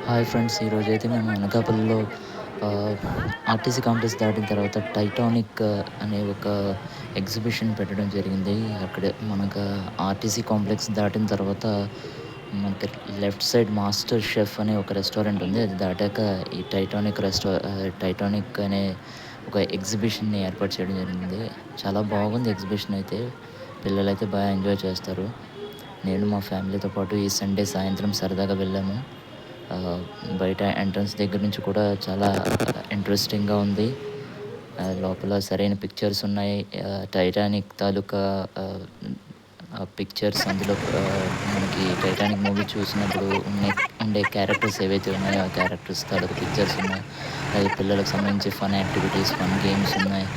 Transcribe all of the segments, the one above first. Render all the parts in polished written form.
Hi friends, ఈరోజైతే మేము అనకాపల్లిలో ఆర్టీసీ కాంప్లెక్స్ దాటిన తర్వాత టైటానిక్ అనే ఒక ఎగ్జిబిషన్ పెట్టడం జరిగింది. అక్కడే మనకు ఆర్టీసీ కాంప్లెక్స్ దాటిన తర్వాత మనకి లెఫ్ట్ సైడ్ మాస్టర్ షెఫ్ అనే ఒక రెస్టారెంట్ ఉంది. అది దాటాక ఈ టైటానిక్ అనే ఒక ఎగ్జిబిషన్‌ని ఏర్పాటు చేయడం జరిగింది. చాలా బాగుంది ఎగ్జిబిషన్ అయితే. పిల్లలైతే బాగా ఎంజాయ్ చేస్తారు. నేను మా ఫ్యామిలీతో పాటు ఈ సండే సాయంత్రం సరదాగా వెళ్ళాము. ఆహ్, బయట ఎంట్రన్స్ దగ్గర నుంచి కూడా చాలా ఇంట్రెస్టింగ్‌గా ఉంది. లోపల సరైన పిక్చర్స్ ఉన్నాయి. టైటానిక్ తాలూకా ఆహ్, ఆ పిక్చర్స్ అందులో మనకి టైటానిక్ మూవీ చూసినప్పుడు ఉండే క్యారెక్టర్స్ ఏవైతే ఉన్నాయో, ఆ క్యారెక్టర్స్ తాలూకా పిక్చర్స్ ఉన్నాయి. అలాగే పిల్లలకు సంబంధించి ఫన్ యాక్టివిటీస్, ఫన్ గేమ్స్ ఉన్నాయి.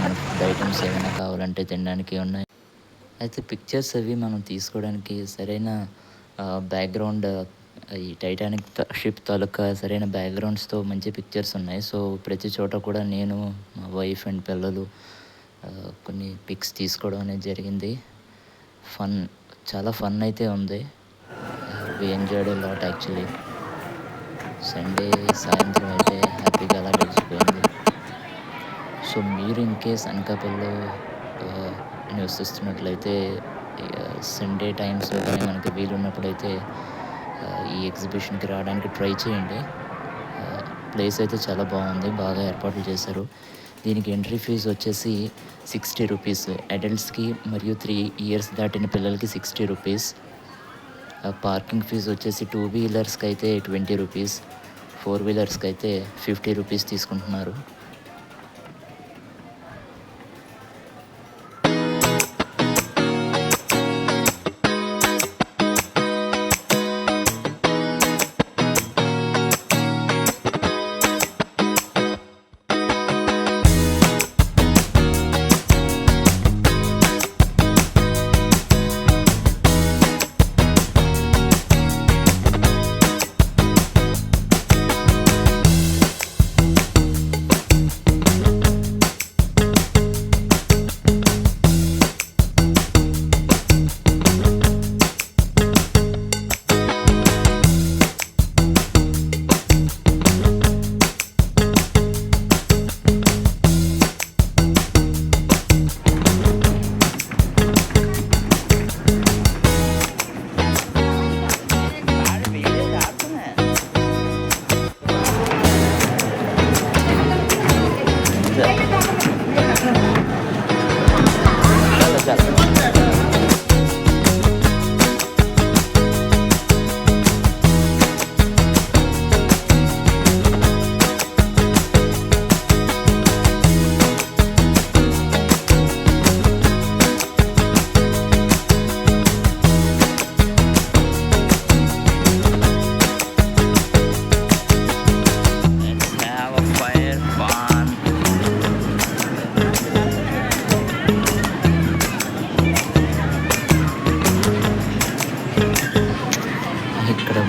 మన ఫుడ్ ఐటెమ్స్ ఏమైనా కావాలంటే తినడానికి ఉన్నాయి. అయితే పిక్చర్స్ అవి మనం తీసుకోవడానికి సరైన బ్యాక్‌గ్రౌండ్ ఈ టైటానిక్ షిప్ తాలూకా సరైన బ్యాక్‌గ్రౌండ్స్‌తో మంచి పిక్చర్స్ ఉన్నాయి. సో, ప్రతి చోట కూడా నేను, మా వైఫ్ అండ్ పిల్లలు కొన్ని పిక్స్ తీసుకోవడం అనేది జరిగింది. ఫన్ చాలా ఫన్ అయితే ఉంది. We enjoyed a lot actually. Sunday సాయంత్రం అయితే హ్యాపీగా అలా గడిచిపోయింది. సో, మీరు ఇన్‌కేస్ అనకాపల్లిలో ఆహ్, నివసిస్తున్నట్లయితే సండే టైమ్స్‌లో కానీ మనకి వీలున్నప్పుడైతే ఈ ఎగ్జిబిషన్‌కి రావడానికి ట్రై చేయండి. ప్లేస్ అయితే చాలా బాగుంది. బాగా ఏర్పాట్లు చేశారు. దీనికి ఎంట్రీ ఫీజు వచ్చేసి ₹60 అడల్ట్స్‌కి మరియు 3 ఇయర్స్ దాటిన పిల్లలకి ₹60. పార్కింగ్ ఫీజు వచ్చేసి 2 వీలర్స్‌కి అయితే ₹20, 4 వీలర్స్‌కి అయితే ₹50 తీసుకుంటున్నారు.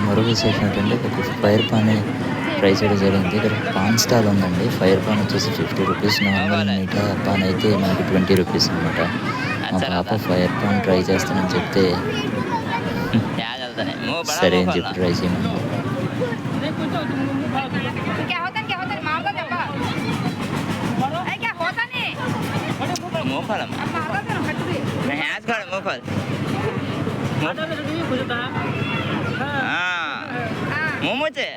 మరో విశేషం ఏంటంటే ఒక ఫైర్ పాన్ ట్రై చేయడం జరిగింది. ఇక్కడ పాన్ స్టాల్ ఉందండి. ఫైర్ పాన్ వచ్చేసి ₹50, నార్మల్ మీఠా పాన్ అయితే మనకి ₹20 అనమాట. మా పాప ఫైర్ పాన్ ట్రై చేస్తానని చెప్తే సరే అని చెప్పి ట్రై చేయమని. मोमोज है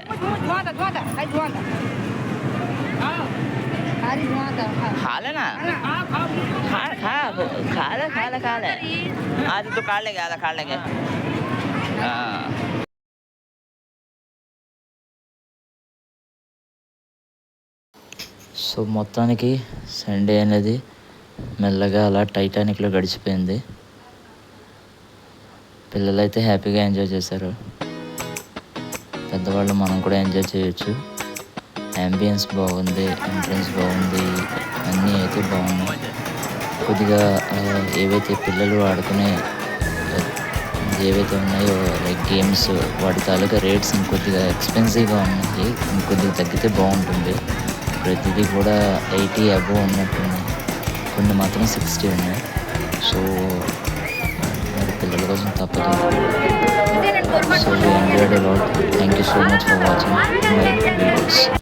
खा लेना खा ले आज तो काट लेंगे आधा काट लेंगे సో మొత్తానికి సండే అనేది మెల్లగా అలా టైటానిక్లో గడిచిపోయింది. పిల్లలైతే హ్యాపీగా ఎంజాయ్ చేశారు. పెద్దవాళ్ళు మనం కూడా ఎంజాయ్ చేయొచ్చు. యాంబియన్స్ బాగుంది, ఎంట్రన్స్ బాగుంది, అన్నీ అయితే బాగున్నాయి. కొద్దిగా ఏవైతే పిల్లలు ఆడుకునే ఏవైతే ఉన్నాయో లైక్ గేమ్స్, వాటి తాలూకా రేట్స్ ఇంకొద్దిగా ఎక్స్పెన్సివ్గా ఉన్నాయి. ఇంకొద్దిగా తగ్గితే బాగుంటుంది. ప్రతిదీ కూడా 80 అబోవ్ ఉన్నట్టున్నాయి. కొన్ని మాత్రం 60 ఉన్నాయి. సో మరి పిల్లల కోసం తప్పదు. So we enjoyed a lot. Thank you so much for watching my videos.